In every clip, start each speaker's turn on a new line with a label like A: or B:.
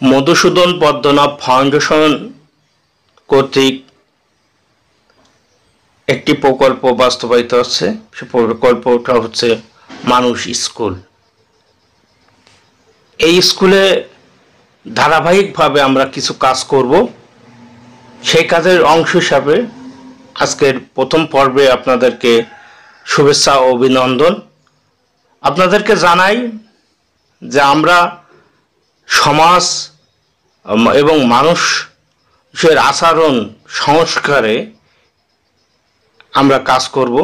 A: Madhusudan Padmanabha foundation কর্তৃক একটি প্রকল্প বাস্তবায়িত হচ্ছে। সে প্রকল্পটা হচ্ছে মানুষ স্কুল। এই স্কুলে ধারাবাহিকভাবে আমরা কিছু কাজ করব। সেই কাজের অংশ হিসাবে আজকের প্রথম পর্বে আপনাদেরকে শুভেচ্ছা ও অভিনন্দন। আপনাদেরকে জানাই যে আমরা সমাজ এবং মানুষের আচরণ সংস্কারে আমরা কাজ করব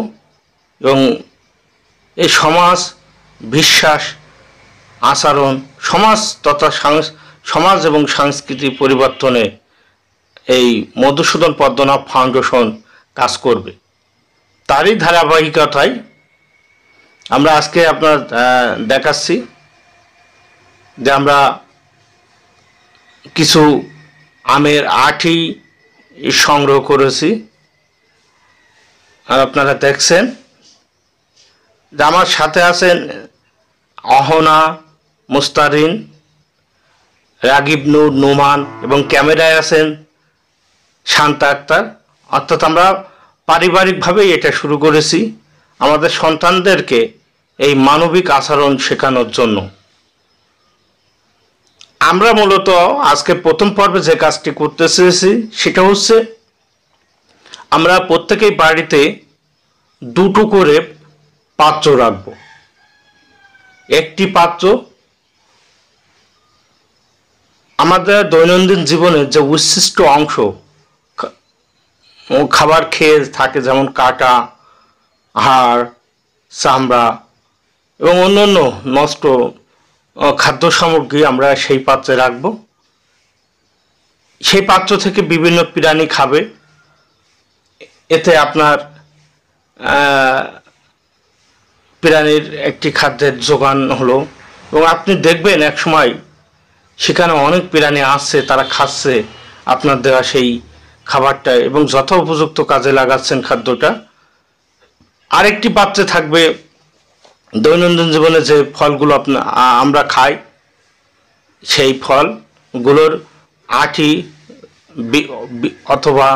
A: এবং এই সমাজ, বিশ্বাস, আচরণ, সমাজ তথা সমাজ এবং সংস্কৃতি পরিবর্তনে এই মধুসূদন পদ্মনাভ ফাউন্ডেশন কাজ করবে। তারই ধারাবাহিকতায় আমরা আজকে আপনার দেখাচ্ছি যে আমরা কিছু আমের আঁটি সংগ্রহ করেছি। আর আপনারা দেখছেন যে আমার সাথে আছেন অহনা, মুস্তারিন, রাগিব নূর, নোমান এবং ক্যামেরায় আছেন শান্তা আক্তার। অর্থাৎ আমরা পারিবারিকভাবেই এটা শুরু করেছি আমাদের সন্তানদেরকে এই মানবিক আচরণ শেখানোর জন্য। আমরা মূলত আজকে প্রথম পর্বে যে কাজটি করতে চেয়েছি সেটা হচ্ছে আমরা প্রত্যেকেই বাড়িতে দুটো করে পাত্র রাখব। একটি পাত্র আমাদের দৈনন্দিন জীবনের যে উচ্ছিষ্ট অংশ, খাবার খেয়ে থাকে, যেমন কাটা, হাড়, চামড়া এবং অন্যান্য নষ্ট খাদ্য সামগ্রী আমরা সেই পাত্রে রাখব। সেই পাত্র থেকে বিভিন্ন প্রাণী খাবে। এতে আপনার প্রাণীর একটি খাদ্যের যোগান হলো এবং আপনি দেখবেন এক সময় সেখানে অনেক প্রাণী আসছে, তারা খাচ্ছে আপনার দেওয়া সেই খাবারটা এবং যথা উপযুক্ত কাজে লাগাচ্ছেন খাদ্যটা। আরেকটি পাত্রে থাকবে দৈনন্দিন জীবনে যে ফলগুলো আমরা খাই, সেই ফলগুলোর আঁটি অথবা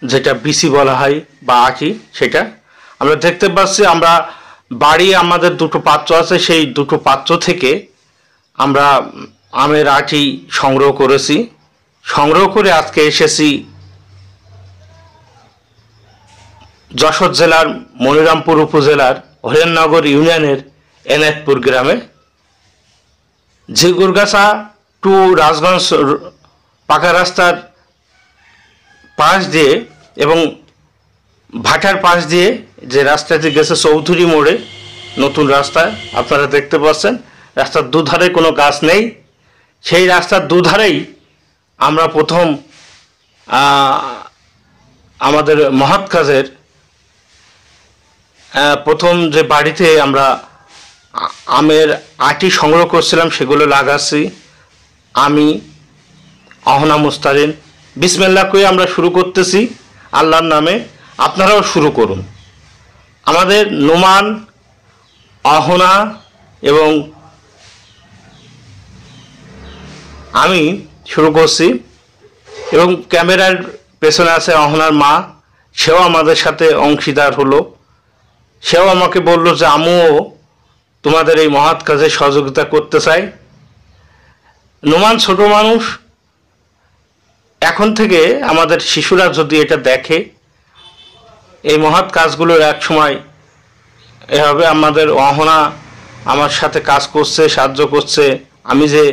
A: যেটা বিচি বলা হয় বা আঁটি, সেটা আমরা দেখতে পাচ্ছি। আমরা বাড়ি আমাদের দুটো পাত্র আছে, সেই দুটো পাত্র থেকে আমরা আমের আঁটি সংগ্রহ করেছি। সংগ্রহ করে আজকে এসেছি যশোর জেলার মনিরামপুর উপজেলার হরিয়ানগর ইউনিয়নের এনায়েতপুর গ্রামে। ঝিগুরগাছা টু রাজগঞ্জ পাকা রাস্তার পাশ দিয়ে এবং ভাটার পাশ দিয়ে যে রাস্তাটি গেছে চৌধুরী মোড়ে, নতুন রাস্তা আপনারা দেখতে পাচ্ছেন। রাস্তার দুধারে কোনো গাছ নেই। সেই রাস্তার দুধারেই আমরা প্রথম আমাদের মহৎ কাজের প্রথম যে বাড়িতে আমরা আমের আঁটি সংগ্রহ করছিলাম সেগুলো লাগাচ্ছি। আমি, অহনা, মুস্তারিন বিসমিল্লাহ কই আমরা শুরু করতেছি আল্লাহর নামে। আপনারাও শুরু করুন। আমাদের নোমান, অহনা এবং আমি শুরু করছি এবং ক্যামেরার পেছনে আছে অহনার মা, সেও আমাদের সাথে অংশীদার হলো। সেও আমাকে বলল যে আমিও তোমাদের এই মহৎ কাজে সহযোগিতা করতে চাই। নোমান ছোট মানুষ, এখন থেকে আমাদের শিশুরা যদি এটা দেখে এই মহৎ কাজগুলোর এক সময় এভাবে আমাদের অহনা আমার সাথে কাজ করছে, সাহায্য করছে। আমি যে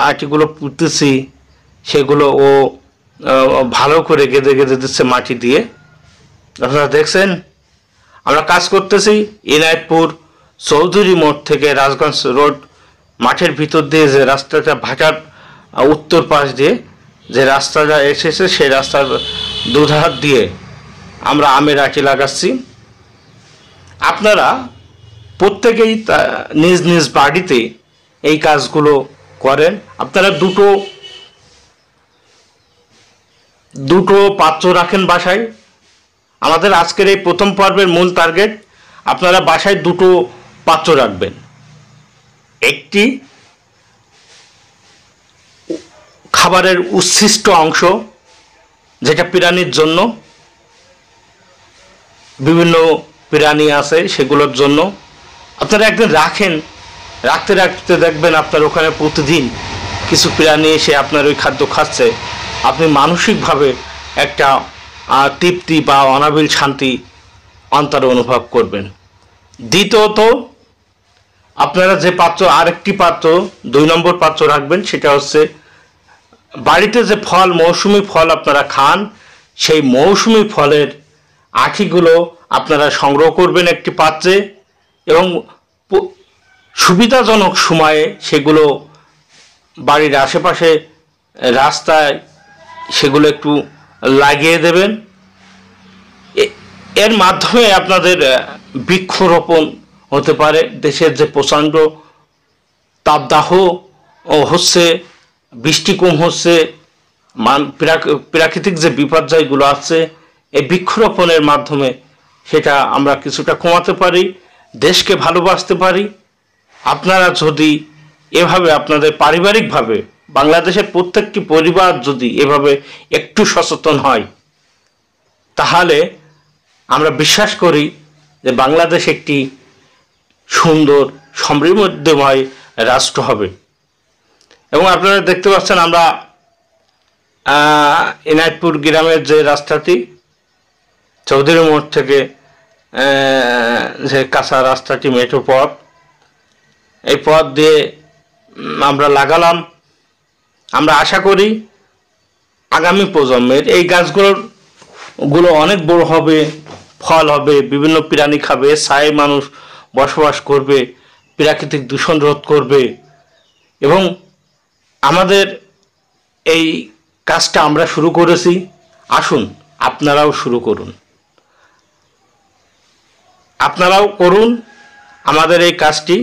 A: আটিগুলো পুঁতেছি সেগুলো ও ভালো করে গেঁদে গেঁদে দিচ্ছে মাটি দিয়ে। আপনারা দেখছেন আমরা কাজ করতেছি এনায়েতপুর চৌধুরী মোড় থেকে রাজগঞ্জ রোড মাঠের ভিতর দিয়ে যে রাস্তাটা, ভাটার উত্তর পাশ দিয়ে যে রাস্তাটা এসেছে, সেই রাস্তার দুধার দিয়ে আমরা আমের আঁটি লাগাচ্ছি। আপনারা প্রত্যেকেই নিজ নিজ বাড়িতে এই কাজগুলো করেন। আপনারা দুটো পাত্র রাখেন বাসায়। আমাদের আজকের এই প্রথম পর্বের মূল টার্গেট, আপনারা বাসায় দুটো পাত্র রাখবেন। একটি খাবারের উচ্ছিষ্ট অংশ, যেটা প্রাণীর জন্য, বিভিন্ন প্রাণী আছে সেগুলোর জন্য আপনারা একদিন রাখেন, রাখতে রাখতে দেখবেন আপনার ওখানে প্রতিদিন কিছু প্রাণী এসে আপনার ওই খাদ্য খাচ্ছে। আপনি মানসিকভাবে একটা তৃপ্তি বা অনাবিল শান্তি অন্তরে অনুভব করবেন। দ্বিতীয়ত, আপনারা যে পাত্র, আরেকটি পাত্র 2 নম্বর পাত্র রাখবেন, সেটা হচ্ছে বাড়িতে যে ফল, মৌসুমি ফল আপনারা খান, সেই মৌসুমি ফলের আঁটিগুলো আপনারা সংগ্রহ করবেন একটি পাত্রে, এবং সুবিধাজনক সময়ে সেগুলো বাড়ির আশেপাশে রাস্তায় সেগুলো একটু লাগিয়ে দেবেন। এর মাধ্যমে আপনাদের বৃক্ষরোপণ হতে পারে। দেশের যে প্রচণ্ড তাপদাহ হচ্ছে, বৃষ্টি কম হচ্ছে, প্রাকৃতিক যে বিপর্যয়গুলো আছে, এই বৃক্ষরোপণের মাধ্যমে সেটা আমরা কিছুটা কমাতে পারি, দেশকে ভালোবাসতে পারি। আপনারা যদি এভাবে আপনাদের পারিবারিকভাবে, বাংলাদেশের প্রত্যেকটি পরিবার যদি এভাবে একটু সচেতন হয়, তাহলে আমরা বিশ্বাস করি যে বাংলাদেশ একটি সুন্দর সমৃদ্ধময় রাষ্ট্র হবে। এবং আপনারা দেখতে পাচ্ছেন, আমরা এনায়তপুর গ্রামের যে রাস্তাটি, চৌধুরী মোড় থেকে যে কাঁচা রাস্তাটি, মেঠো পথ, এই পথ দিয়ে আমরা লাগালাম। আমরা আশা করি আগামী প্রজন্মের এই গাছগুলো অনেক বড় হবে, ফল হবে, বিভিন্ন প্রাণী খাবে, ছায়ায় মানুষ বসবাস করবে, প্রাকৃতিক দূষণ রোধ করবে। এবং আমাদের এই কাজটা আমরা শুরু করেছি, আসুন আপনারাও শুরু করুন, আপনারাও করুন। আমাদের এই কাজটি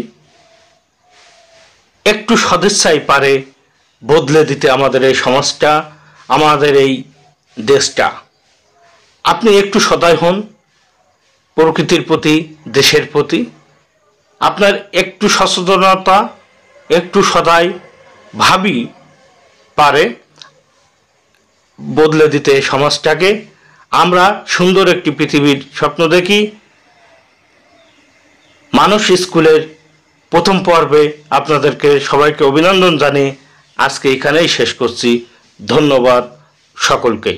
A: একটু সদিচ্ছাই পারে বদলে দিতে আমাদের এই সমাজটা, আমাদের এই দেশটা। আপনি একটু সদয় হন প্রকৃতির প্রতি, দেশের প্রতি। আপনার একটু সচেতনতা, একটু সদয় ভাবি পারে বদলে দিতে সমাজটাকে। আমরা সুন্দর একটি পৃথিবীর স্বপ্ন দেখি। মানুষ স্কুলের প্রথম পর্বে আপনাদেরকে সবাইকে অভিনন্দন জানিয়ে আজকে এখানেই শেষ করছি। ধন্যবাদ সকলকে।